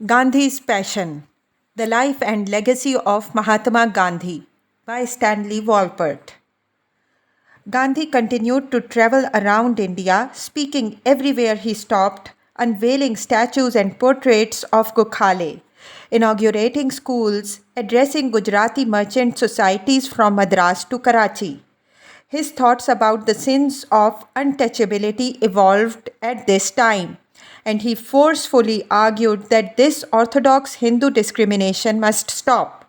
Gandhi's Passion: The Life and Legacy of Mahatma Gandhi by Stanley Wolpert. Gandhi continued to travel around India, speaking everywhere he stopped, unveiling statues and portraits of Gokhale, inaugurating schools, addressing Gujarati merchant societies from Madras to Karachi. His thoughts about the sins of untouchability evolved at this time, and he forcefully argued that this orthodox Hindu discrimination must stop.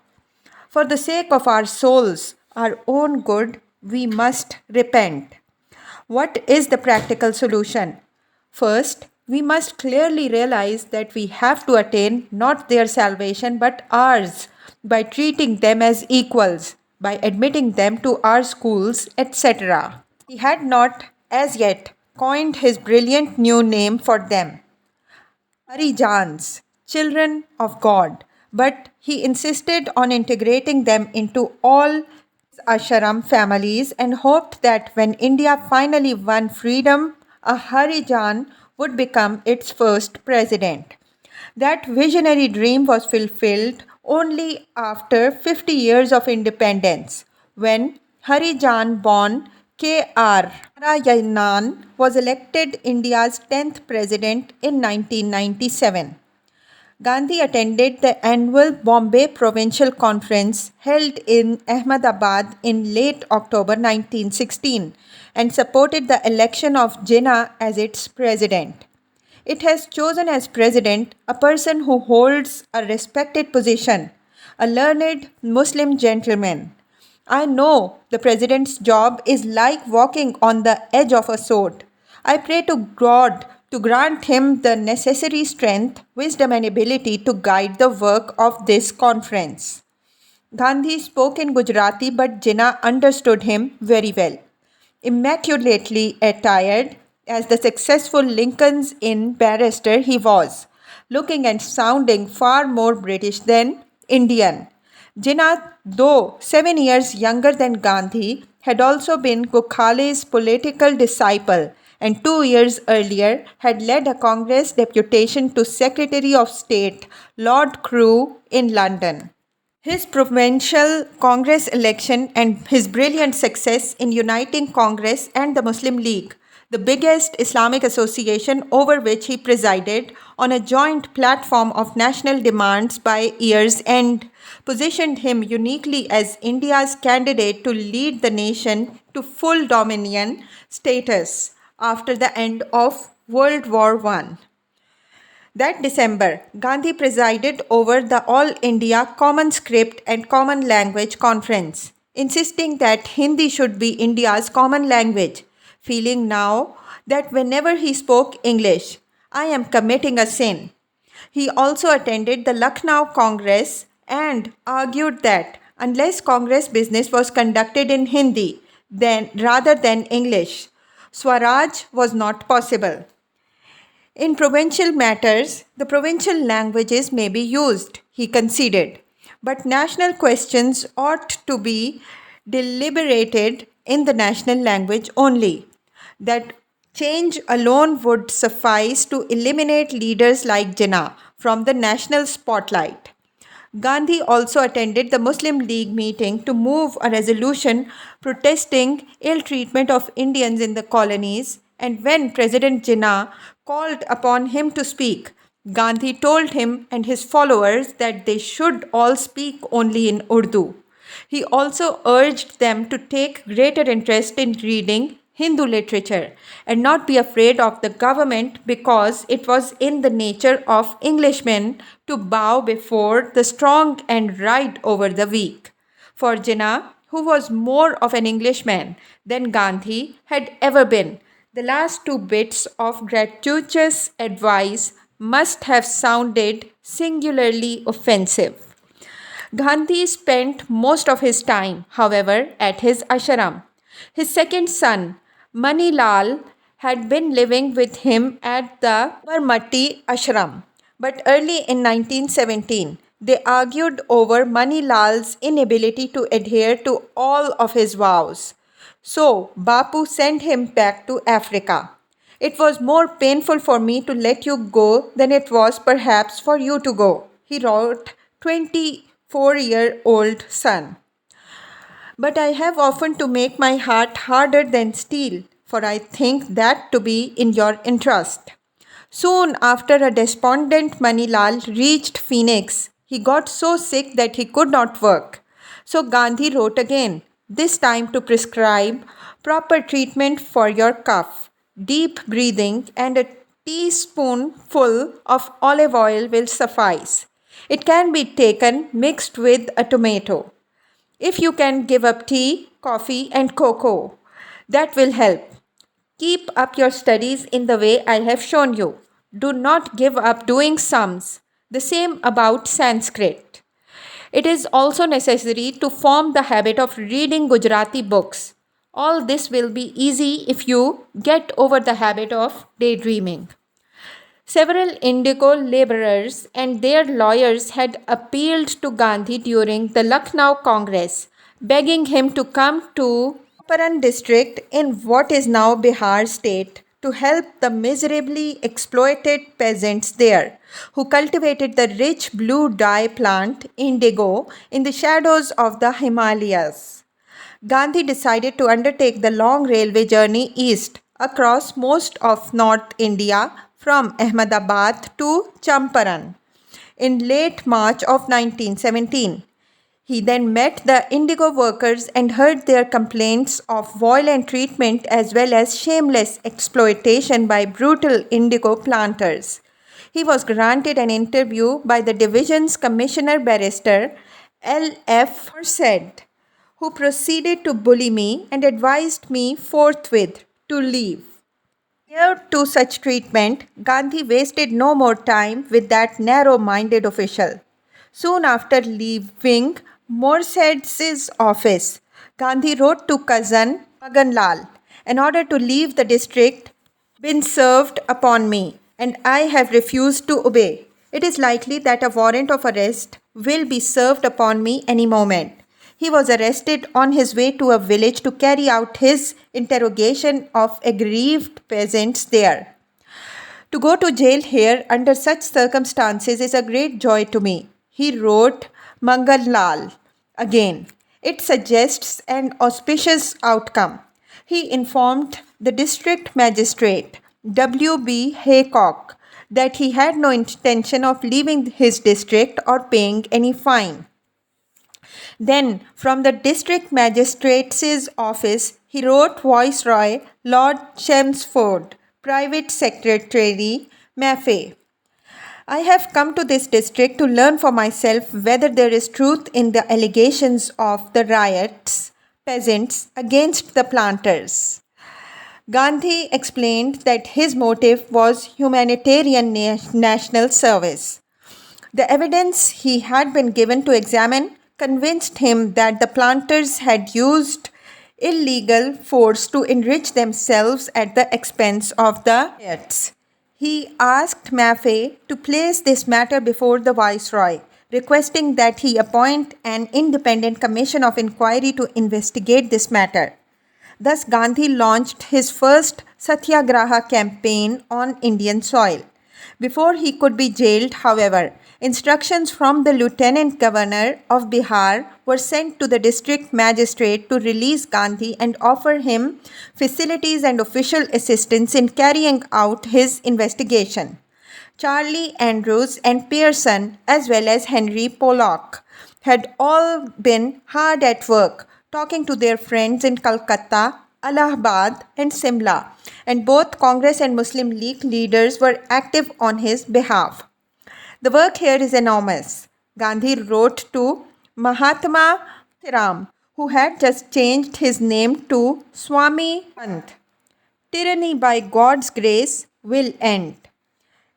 For the sake of our souls, our own good, we must repent. What is the practical solution? First, we must clearly realize that we have to attain not their salvation but ours by treating them as equals, by admitting them to our schools, etc. He had not, as yet, coined his brilliant new name for them, Harijans, children of God, but he insisted on integrating them into all ashram families and hoped that when India finally won freedom, a Harijan would become its first president. That visionary dream was fulfilled only after 50 years of independence, when Harijan born K.R. Narayanan was elected India's 10th president in 1997. Gandhi attended the annual Bombay Provincial Conference held in Ahmedabad in late October 1916 and supported the election of Jinnah as its president. It has chosen as president a person who holds a respected position, a learned Muslim gentleman. I know the president's job is like walking on the edge of a sword. I pray to God to grant him the necessary strength, wisdom, and ability to guide the work of this conference. Gandhi spoke in Gujarati, but Jinnah understood him very well. Immaculately attired as the successful Lincoln's Inn barrister he was, looking and sounding far more British than Indian. Jinnah, though 7 years younger than Gandhi, had also been Gokhale's political disciple and 2 years earlier had led a Congress deputation to Secretary of State Lord Crewe in London. His provincial Congress election and his brilliant success in uniting Congress and the Muslim League, the biggest Islamic association over which he presided, on a joint platform of national demands by year's end, positioned him uniquely as India's candidate to lead the nation to full dominion status after the end of World War I. That December, Gandhi presided over the All India Common Script and Common Language Conference, insisting that Hindi should be India's common language, feeling now that whenever he spoke English, I am committing a sin. He also attended the Lucknow Congress and argued that unless Congress business was conducted in Hindi then rather than English, Swaraj was not possible. In provincial matters, the provincial languages may be used, he conceded, but national questions ought to be deliberated in the national language only. That change alone would suffice to eliminate leaders like Jinnah from the national spotlight. Gandhi also attended the Muslim League meeting to move a resolution protesting ill treatment of Indians in the colonies, and when President Jinnah called upon him to speak, Gandhi told him and his followers that they should all speak only in Urdu. He also urged them to take greater interest in reading Hindu literature and not be afraid of the government because it was in the nature of Englishmen to bow before the strong and ride over the weak. For Jinnah, who was more of an Englishman than Gandhi had ever been, the last two bits of gratuitous advice must have sounded singularly offensive. Gandhi spent most of his time, however, at his ashram. His second son, Mani Lal, had been living with him at the Sabarmati ashram. But early in 1917, they argued over Mani Lal's inability to adhere to all of his vows. So Bapu sent him back to Africa. It was more painful for me to let you go than it was perhaps for you to go, he wrote 24-year-old son. But I have often to make my heart harder than steel, for I think that to be in your interest. Soon after a despondent Manilal reached Phoenix, he got so sick that he could not work. So Gandhi wrote again, this time to prescribe proper treatment for your cough. Deep breathing and a teaspoonful of olive oil will suffice. It can be taken mixed with a tomato. If you can give up tea, coffee, and cocoa, that will help. Keep up your studies in the way I have shown you. Do not give up doing sums. The same about Sanskrit. It is also necessary to form the habit of reading Gujarati books. All this will be easy if you get over the habit of daydreaming. Several indigo laborers and their lawyers had appealed to Gandhi during the Lucknow Congress, begging him to come to Champaran district in what is now Bihar state to help the miserably exploited peasants there, who cultivated the rich blue dye plant indigo in the shadows of the Himalayas. Gandhi decided to undertake the long railway journey east across most of North India from Ahmedabad to Champaran in late March of 1917. He then met the indigo workers and heard their complaints of violent treatment as well as shameless exploitation by brutal indigo planters. He was granted an interview by the division's commissioner barrister L.F. Forsed, who proceeded to bully me and advised me forthwith to leave. Prior to such treatment, Gandhi wasted no more time with that narrow-minded official. Soon after leaving Morsed's office, Gandhi wrote to cousin Magan Lal, an order to leave the district been served upon me, and I have refused to obey. It is likely that a warrant of arrest will be served upon me any moment. He was arrested on his way to a village to carry out his interrogation of aggrieved peasants there. To go to jail here under such circumstances is a great joy to me, he wrote Mangal Lal again. It suggests an auspicious outcome. He informed the district magistrate, W.B. Haycock, that he had no intention of leaving his district or paying any fine. Then, from the district magistrate's office, he wrote Viceroy Lord Chelmsford, Private Secretary Maffei. I have come to this district to learn for myself whether there is truth in the allegations of the riots, peasants against the planters. Gandhi explained that his motive was humanitarian national service. The evidence he had been given to examine convinced him that the planters had used illegal force to enrich themselves at the expense of the riots. He asked Maffei to place this matter before the Viceroy, requesting that he appoint an independent commission of inquiry to investigate this matter. Thus, Gandhi launched his first Satyagraha campaign on Indian soil. Before he could be jailed, however, instructions from the Lieutenant Governor of Bihar were sent to the district magistrate to release Gandhi and offer him facilities and official assistance in carrying out his investigation. Charlie Andrews and Pearson, as well as Henry Pollock, had all been hard at work talking to their friends in Calcutta, Allahabad, and Simla, and both Congress and Muslim League leaders were active on his behalf. The work here is enormous. Gandhi wrote to Mahatma Ram, who had just changed his name to Swami Pant. Tyranny by God's grace will end.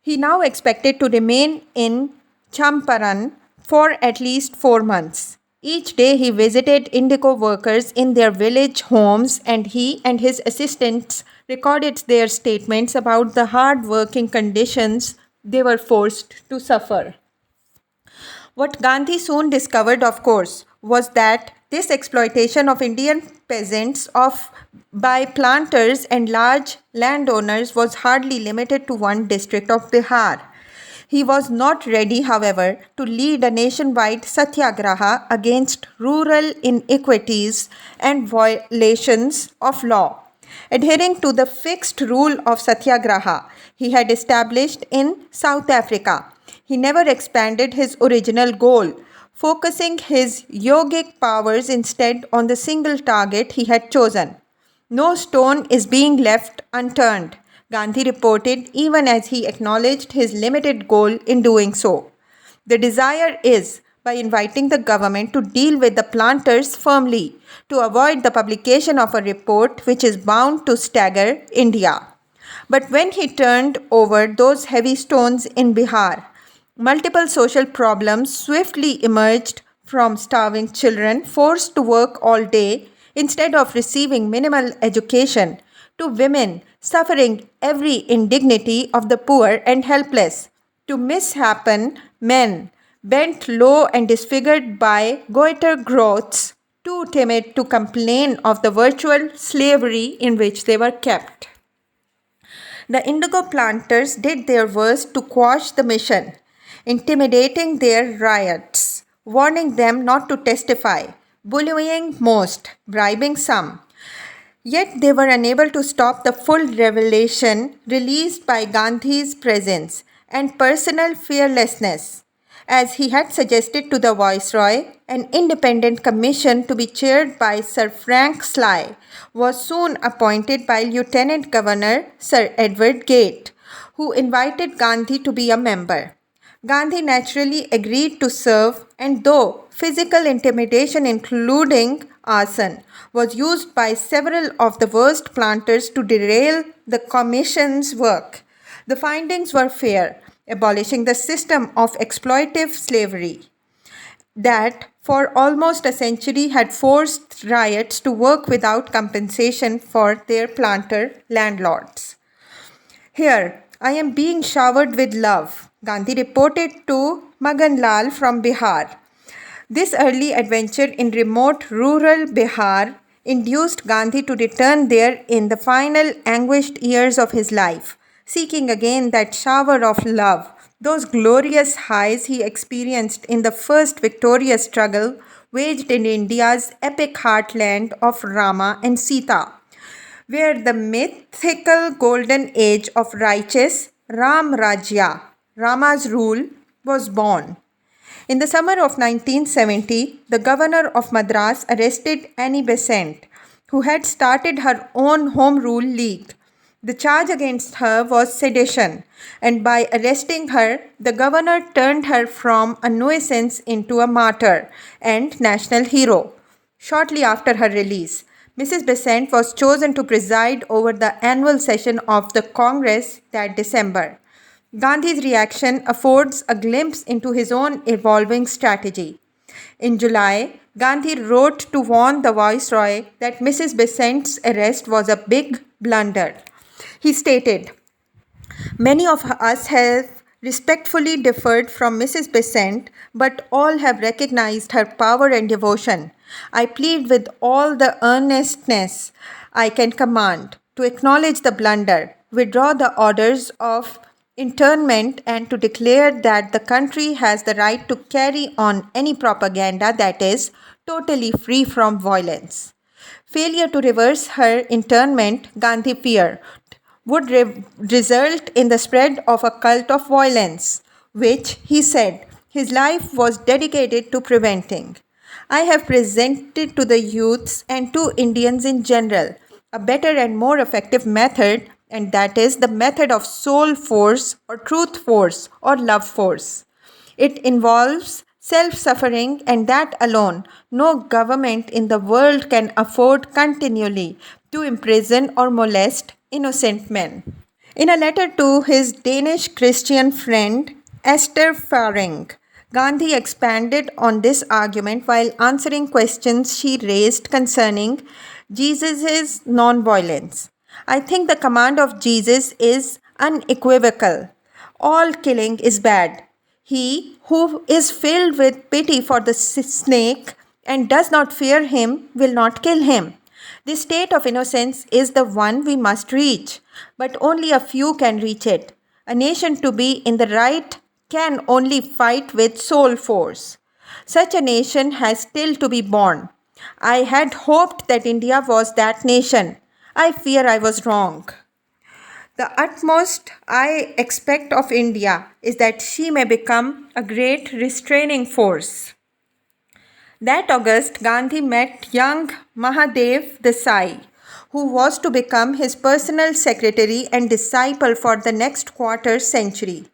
He now expected to remain in Champaran for at least 4 months. Each day he visited indigo workers in their village homes, and he and his assistants recorded their statements about the hard working conditions they were forced to suffer. What Gandhi soon discovered, of course, was that This exploitation of Indian peasants by planters and large landowners was hardly limited to one district of Bihar. He was not ready, however, to lead a nationwide satyagraha against rural inequities and violations of law. Adhering to the fixed rule of satyagraha he had established in South Africa, he never expanded his original goal, focusing his yogic powers instead on the single target he had chosen. No stone is being left unturned, Gandhi reported, even as he acknowledged his limited goal in doing so. The desire is, by inviting the government to deal with the planters firmly, to avoid the publication of a report which is bound to stagger India. But when he turned over those heavy stones in Bihar, multiple social problems swiftly emerged, from starving children forced to work all day instead of receiving minimal education, to women suffering every indignity of the poor and helpless, to misshapen men bent low and disfigured by goiter growths, too timid to complain of the virtual slavery in which they were kept. The indigo planters did their worst to quash the mission, intimidating their riots, warning them not to testify, bullying most, bribing some. Yet they were unable to stop the full revelation released by Gandhi's presence and personal fearlessness. As he had suggested to the Viceroy, an independent commission to be chaired by Sir Frank Sly was soon appointed by Lieutenant Governor Sir Edward Gate, who invited Gandhi to be a member. Gandhi naturally agreed to serve, and though physical intimidation, including arson, was used by several of the worst planters to derail the commission's work, the findings were fair, abolishing the system of exploitative slavery that for almost a century had forced ryots to work without compensation for their planter landlords. Here, I am being showered with love, Gandhi reported to Magan Lal from Bihar. This early adventure in remote rural Bihar induced Gandhi to return there in the final anguished years of his life, seeking again that shower of love, those glorious highs he experienced in the first victorious struggle waged in India's epic heartland of Rama and Sita, where the mythical golden age of righteous Ram Rajya, Rama's rule, was born. In the summer of 1970, the governor of Madras arrested Annie Besant, who had started her own Home Rule League. The charge against her was sedition, and by arresting her, the governor turned her from a nuisance into a martyr and national hero. Shortly after her release, Mrs. Besant was chosen to preside over the annual session of the Congress that December. Gandhi's reaction affords a glimpse into his own evolving strategy. In July, Gandhi wrote to warn the Viceroy that Mrs. Besant's arrest was a big blunder. He stated, "Many of us have respectfully differed from Mrs. Besant, but all have recognized her power and devotion. I plead with all the earnestness I can command to acknowledge the blunder, withdraw the orders of internment, and to declare that the country has the right to carry on any propaganda that is totally free from violence." Failure to reverse her internment, Gandhi feared, would result in the spread of a cult of violence, which, he said, his life was dedicated to preventing. "I have presented to the youths and to Indians in general a better and more effective method, and that is the method of soul force or truth force or love force. It involves self-suffering, and that alone no government in the world can afford continually to imprison or molest innocent men." In a letter to his Danish Christian friend Esther Faring, Gandhi expanded on this argument while answering questions she raised concerning Jesus' non-violence. "I think the command of Jesus is unequivocal. All killing is bad. He who is filled with pity for the snake and does not fear him will not kill him. The state of innocence is the one we must reach, but only a few can reach it. A nation to be in the right can only fight with soul force. Such a nation has still to be born. I had hoped that India was that nation. I fear I was wrong. The utmost I expect of India is that she may become a great restraining force. That August, Gandhi met young Mahadev Desai, who was to become his personal secretary and disciple for the next quarter century.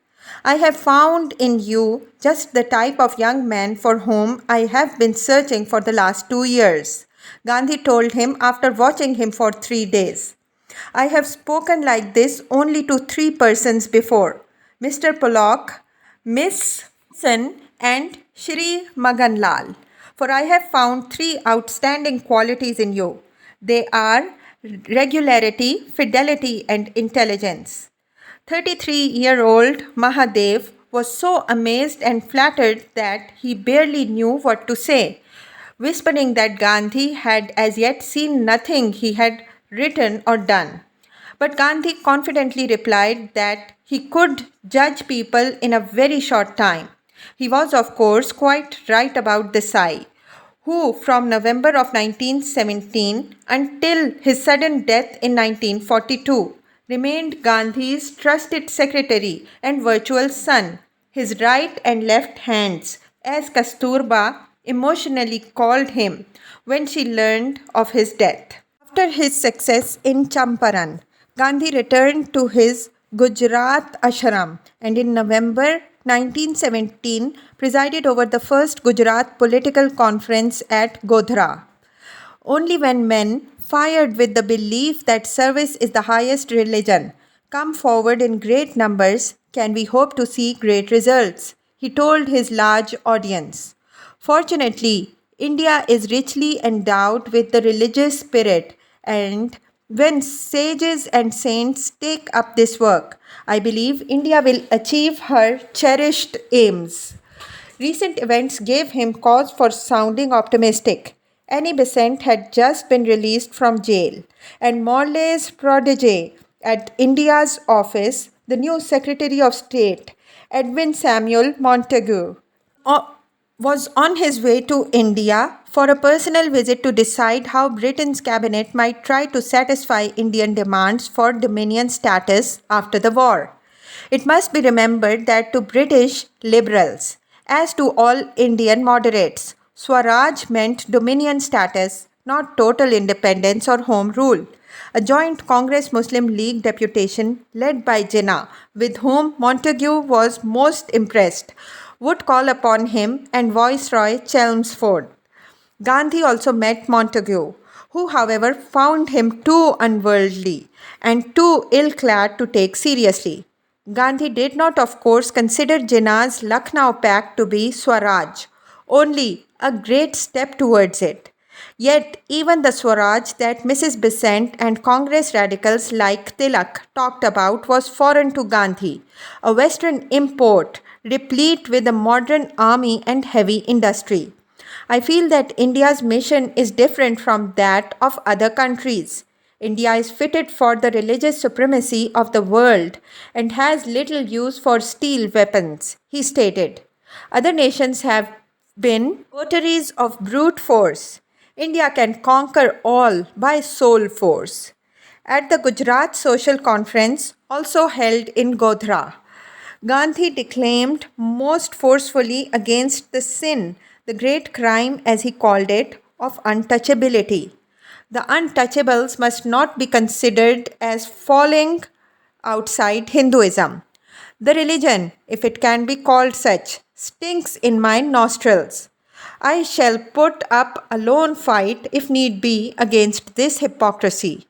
I have found in you just the type of young man for whom I have been searching for the last 2 years, Gandhi told him after watching him for 3 days. I have spoken like this only to 3 persons before, Mr. Pollock, Miss Sen, and Shri Maganlal. For I have found 3 outstanding qualities in you. They are regularity, fidelity, and intelligence. 33-year-old Mahadev was so amazed and flattered that he barely knew what to say, whispering that Gandhi had as yet seen nothing he had written or done. But Gandhi confidently replied that he could judge people in a very short time. He was, of course, quite right about Desai, who from November of 1917 until his sudden death in 1942 remained Gandhi's trusted secretary and virtual son, his right and left hands, as Kasturba emotionally called him when she learned of his death. After his success in Champaran, Gandhi returned to his Gujarat ashram and in November 1917 presided over the first Gujarat political conference at Godhra. Only when men, fired with the belief that service is the highest religion, come forward in great numbers can we hope to see great results, he told his large audience. Fortunately, India is richly endowed with the religious spirit, and when sages and saints take up this work, I believe India will achieve her cherished aims. Recent events gave him cause for sounding optimistic. Annie Besant had just been released from jail, and Morley's protege at India's office, the new Secretary of State, Edwin Samuel Montagu, was on his way to India for a personal visit to decide how Britain's cabinet might try to satisfy Indian demands for dominion status after the war. It must be remembered that to British liberals, as to all Indian moderates, Swaraj meant dominion status, not total independence or home rule. A joint Congress Muslim League deputation led by Jinnah, with whom Montagu was most impressed, would call upon him and Viceroy Chelmsford. Gandhi also met Montagu, who, however, found him too unworldly and too ill-clad to take seriously. Gandhi did not, of course, consider Jinnah's Lucknow pact to be Swaraj, only a great step towards it. Yet, even the Swaraj that Mrs. Besant and Congress radicals like Tilak talked about was foreign to Gandhi, a Western import replete with a modern army and heavy industry. I feel that India's mission is different from that of other countries. India is fitted for the religious supremacy of the world and has little use for steel weapons, he stated. Other nations have been votaries of brute force. India can conquer all by soul force. At the Gujarat Social Conference, also held in Godhra, Gandhi declaimed most forcefully against the sin, the great crime as he called it, of untouchability. The untouchables must not be considered as falling outside Hinduism. The religion, if it can be called such, stinks in my nostrils. I shall put up a lone fight, if need be, against this hypocrisy.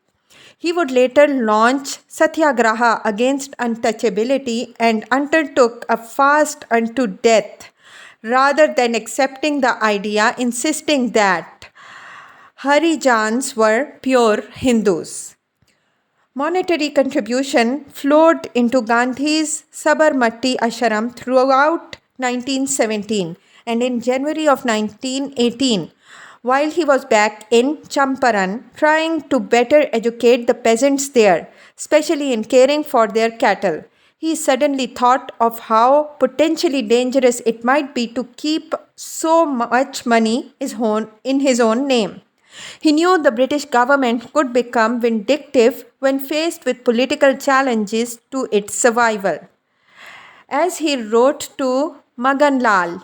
He would later launch Satyagraha against untouchability and undertook a fast unto death, rather than accepting the idea, insisting that Harijans were pure Hindus. Monetary contribution flowed into Gandhi's Sabarmati ashram throughout 1917, and in January of 1918, While he was back in Champaran trying to better educate the peasants there, especially in caring for their cattle, he suddenly thought of how potentially dangerous it might be to keep so much money in his own name. He knew the British government could become vindictive when faced with political challenges to its survival. As he wrote to Magan Lal,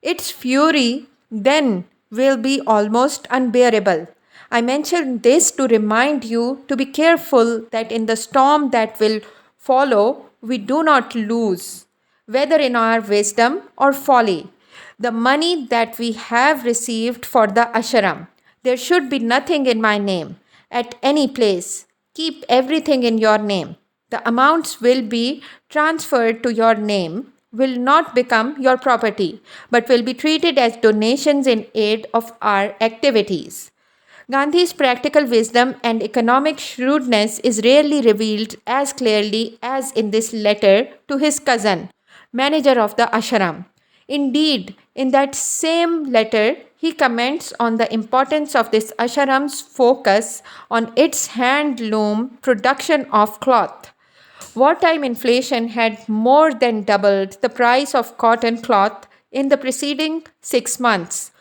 its fury then will be almost unbearable. I mention this to remind you to be careful that in the storm that will follow, we do not lose, whether in our wisdom or folly, the money that we have received for the ashram. There should be nothing in my name at any place. Keep everything in your name. The amounts will be transferred to your name, will not become your property, but will be treated as donations in aid of our activities. Gandhi's practical wisdom and economic shrewdness is rarely revealed as clearly as in this letter to his cousin, manager of the ashram. Indeed, in that same letter, he comments on the importance of this ashram's focus on its handloom production of cloth. Wartime inflation had more than doubled the price of cotton cloth in the preceding 6 months,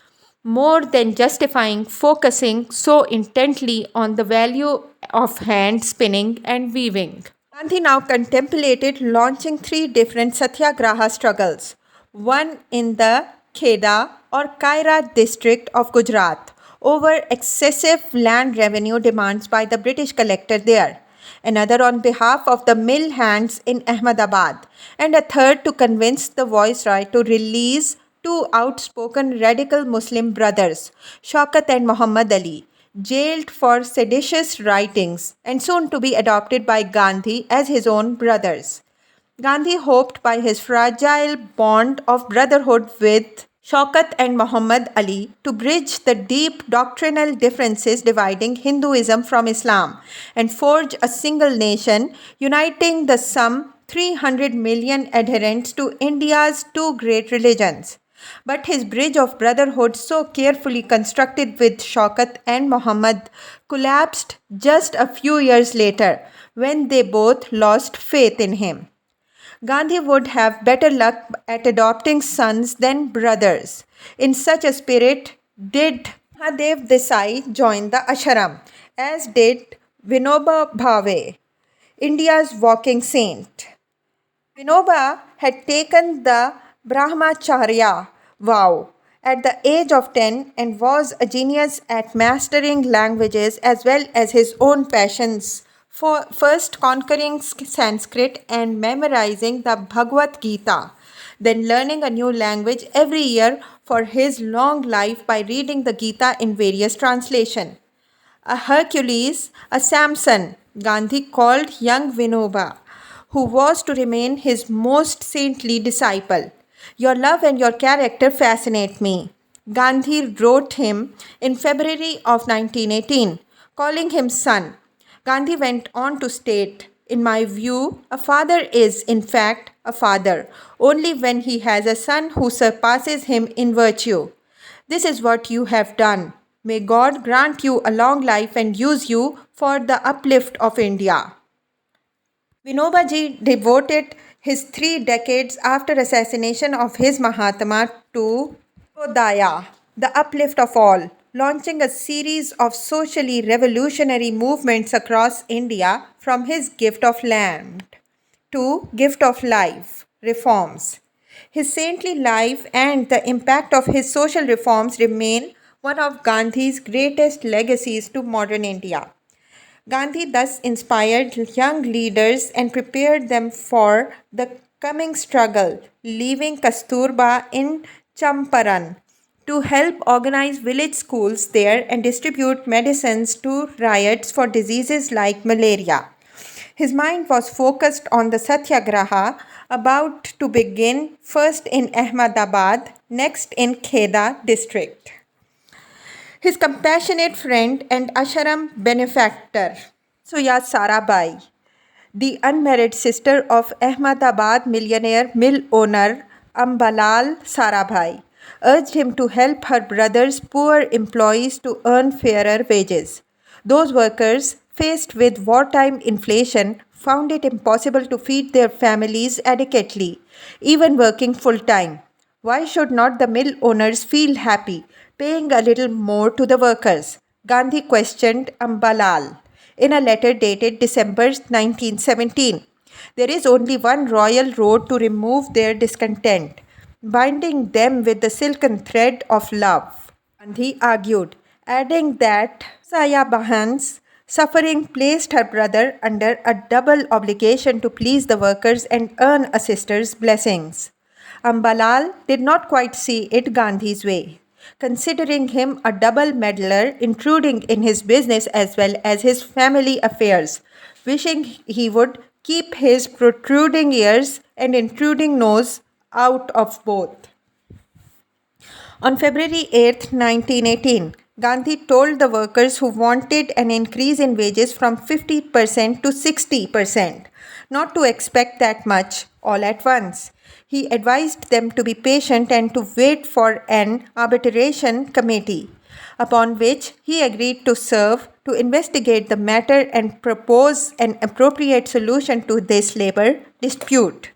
more than justifying focusing so intently on the value of hand spinning and weaving. Gandhi now contemplated launching three different satyagraha struggles, one in the Kheda or Kaira district of Gujarat over excessive land revenue demands by the British collector there, another on behalf of the mill hands in Ahmedabad, and a third to convince the viceroy to release two outspoken radical Muslim brothers, Shaukat and Muhammad Ali, jailed for seditious writings and soon to be adopted by Gandhi as his own brothers. Gandhi hoped by his fragile bond of brotherhood with Shaukat and Muhammad Ali to bridge the deep doctrinal differences dividing Hinduism from Islam and forge a single nation, uniting the some 300 million adherents to India's two great religions. But his bridge of brotherhood, so carefully constructed with Shaukat and Muhammad, collapsed just a few years later when they both lost faith in him. Gandhi would have better luck at adopting sons than brothers. In such a spirit did Mahadev Desai join the ashram, as did Vinoba Bhave, India's walking saint. Vinoba had taken the Brahmacharya vow at the age of 10 and was a genius at mastering languages as well as his own passions, for first conquering Sanskrit and memorizing the Bhagavad Gita, then learning a new language every year for his long life by reading the Gita in various translations. A Hercules, a Samson, Gandhi called young Vinoba, who was to remain his most saintly disciple. Your love and your character fascinate me, Gandhi wrote him in February of 1918, calling him son. Gandhi went on to state, in my view, a father is, in fact, a father only when he has a son who surpasses him in virtue. This is what you have done. May God grant you a long life and use you for the uplift of India. Vinobaji devoted his 3 decades after assassination of his Mahatma to Prodaya, the uplift of all, launching a series of socially revolutionary movements across India from his gift of land to gift of life, reforms. His saintly life and the impact of his social reforms remain one of Gandhi's greatest legacies to modern India. Gandhi thus inspired young leaders and prepared them for the coming struggle, leaving Kasturba in Champaran to help organize village schools there and distribute medicines to riots for diseases like malaria. His mind was focused on the Satyagraha about to begin first in Ahmedabad, next in Kheda district. His compassionate friend and ashram benefactor, Suya Sarabai, the unmarried sister of Ahmedabad millionaire mill owner Ambalal Sarabhai, urged him to help her brother's poor employees to earn fairer wages. Those workers, faced with wartime inflation, found it impossible to feed their families adequately, even working full time. Why should not the mill owners feel happy paying a little more to the workers? Gandhi questioned Ambalal in a letter dated December 1917. There is only one royal road to remove their discontent, binding them with the silken thread of love. Gandhi argued, adding that Sayabahan's suffering placed her brother under a double obligation to please the workers and earn a sister's blessings. Ambalal did not quite see it Gandhi's way, considering him a double meddler intruding in his business as well as his family affairs, wishing he would keep his protruding ears and intruding nose out of both. On February 8, 1918, Gandhi told the workers who wanted an increase in wages from 50% to 60% not to expect that much all at once. He advised them to be patient and to wait for an arbitration committee, upon which he agreed to serve to investigate the matter and propose an appropriate solution to this labor dispute.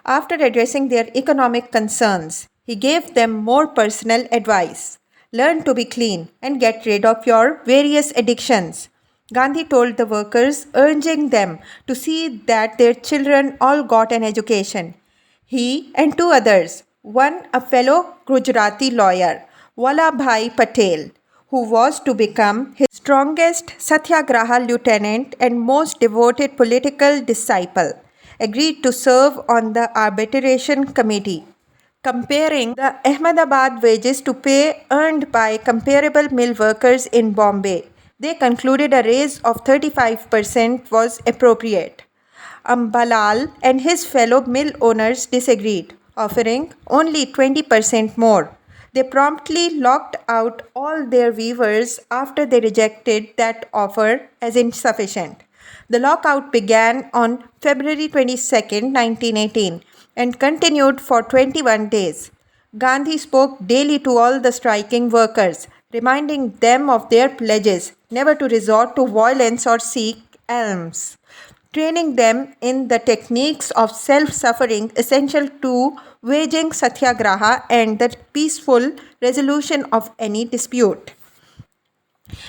After addressing their economic concerns, he gave them more personal advice. Learn to be clean and get rid of your various addictions. Gandhi told the workers, urging them to see that their children all got an education. He and two others, one a fellow Gujarati lawyer, Vallabhbhai Patel, who was to become his strongest Satyagraha lieutenant and most devoted political disciple, agreed to serve on the arbitration committee, comparing the Ahmedabad wages to pay earned by comparable mill workers in Bombay. They concluded a raise of 35% was appropriate. Ambalal and his fellow mill owners disagreed, offering only 20% more. They promptly locked out all their weavers after they rejected that offer as insufficient. The lockout began on February 22, 1918 and continued for 21 days. Gandhi spoke daily to all the striking workers, reminding them of their pledges never to resort to violence or seek alms, training them in the techniques of self-suffering essential to waging satyagraha and the peaceful resolution of any dispute.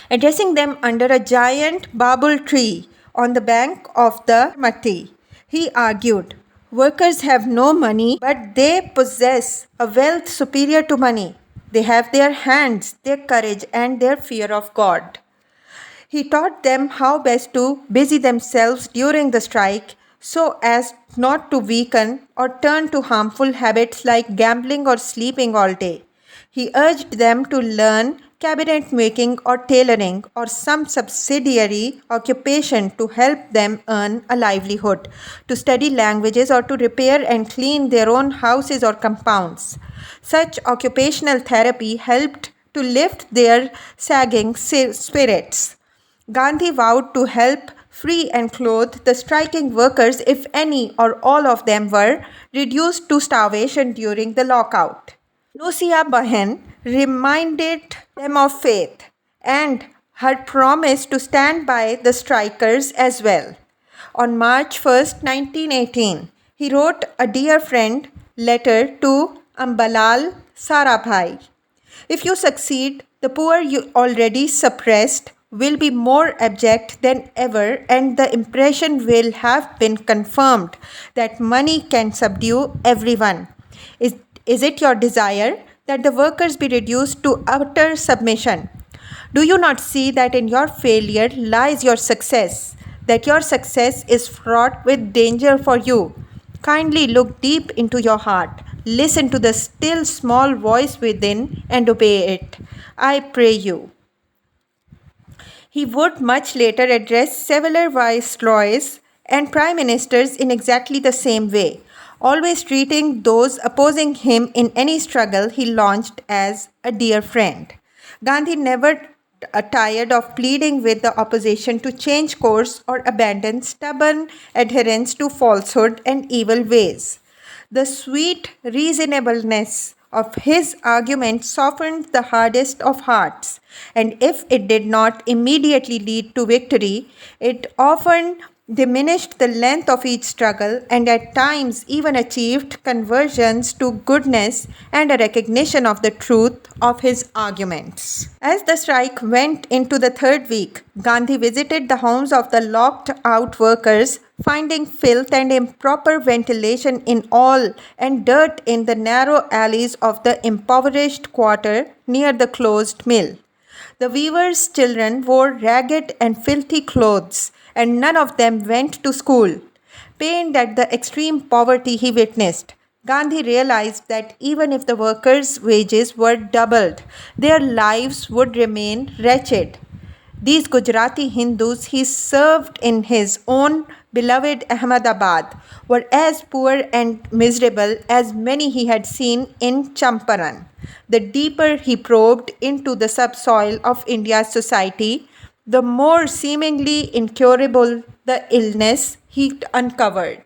Addressing them under a giant babul tree on the bank of the Mati, he argued, workers have no money, but they possess a wealth superior to money. They have their hands, their courage, and their fear of God. He taught them how best to busy themselves during the strike so as not to weaken or turn to harmful habits like gambling or sleeping all day. He urged them to learn cabinet making or tailoring or some subsidiary occupation to help them earn a livelihood, to study languages or to repair and clean their own houses or compounds. Such occupational therapy helped to lift their sagging spirits. Gandhi vowed to help free and clothe the striking workers if any or all of them were reduced to starvation during the lockout. Nusia Bahen reminded them of faith and her promise to stand by the strikers as well. On March 1, 1918, he wrote a dear friend letter to Ambalal Sarabhai. If you succeed, the poor you already suppressed will be more abject than ever, and the impression will have been confirmed that money can subdue everyone. Is it your desire that the workers be reduced to utter submission? Do you not see that in your failure lies your success, that your success is fraught with danger for you? Kindly look deep into your heart, listen to the still small voice within, and obey it. I pray you. He would much later address several viceroys and prime ministers in exactly the same way, always treating those opposing him in any struggle he launched as a dear friend. Gandhi never tired of pleading with the opposition to change course or abandon stubborn adherence to falsehood and evil ways. The sweet reasonableness of his argument softened the hardest of hearts, and if it did not immediately lead to victory, it often diminished the length of each struggle and at times even achieved conversions to goodness and a recognition of the truth of his arguments. As the strike went into the third week, Gandhi visited the homes of the locked out workers, finding filth and improper ventilation in all and dirt in the narrow alleys of the impoverished quarter near the closed mill. The weavers' children wore ragged and filthy clothes, and none of them went to school. Pained at the extreme poverty he witnessed, Gandhi realized that even if the workers' wages were doubled, their lives would remain wretched. These Gujarati Hindus he served in his own beloved Ahmedabad were as poor and miserable as many he had seen in Champaran. The deeper he probed into the subsoil of India's society, the more seemingly incurable the illness he uncovered.